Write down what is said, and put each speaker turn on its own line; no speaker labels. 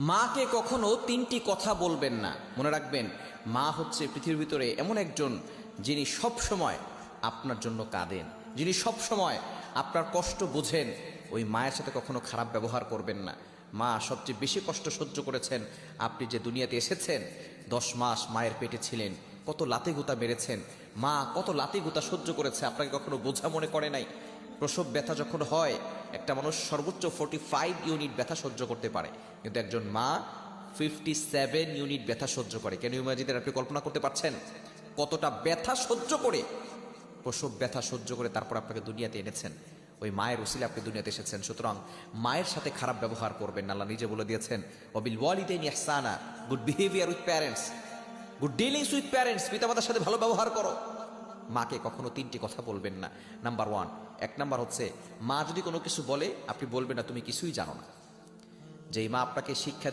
মাকে কখনো তিনটি কথা বলবেন না। মনে রাখবেন, মা হচ্ছে পৃথিবীর ভিতরে এমন একজন যিনি সব সময় আপনার জন্য কাঁদেন, যিনি সব সময় আপনার কষ্ট বোঝেন। ওই মায়ের সাথে কখনো খারাপ ব্যবহার করবেন না। মা সবচেয়ে বেশি কষ্ট সহ্য করেছেন। আপনি যে দুনিয়াতে এসেছেন, 10 মাস মায়ের পেটে ছিলেন, কত লাতি গুতা মেরেছেন, মা কত লাতি গুতা সহ্য করেছে, আপনাকে কখনো বোঝা মনে করে নাই। প্রসব ব্যথা যখন হয়, একটা মানুষ সর্বোচ্চ 45 ইউনিট ব্যথা সহ্য করতে পারে, কিন্তু একজন মা 57 ইউনিট ব্যথা সহ্য করে। কেন ইমাজিদের আপনি কল্পনা করতে পারছেন কতটা ব্যথা সহ্য করে, প্রসব ব্যথা সহ্য করে তারপর আপনাকে দুনিয়াতে এনেছেন। ওই মায়ের উসিলে আপনি দুনিয়াতে এসেছেন। সুতরাং মায়ের সাথে খারাপ ব্যবহার করবেন না। আল্লাহ নিজে বলে দিয়েছেন, ওয়াবিল ওয়ালিদাইনি ইহসানা, good behaviour with parents, good dealings with parents, পিতামাতার সাথে ভালো ব্যবহার করো। মাকে কখনো তিনটি কথা বলবেন না। নাম্বার 1, 1 নাম্বার হচ্ছে, মা যদি কোনো কিছু বলে আপনি বলবেন না তুমি কিছুই জানো না। যেই মা আপনাকে শিক্ষা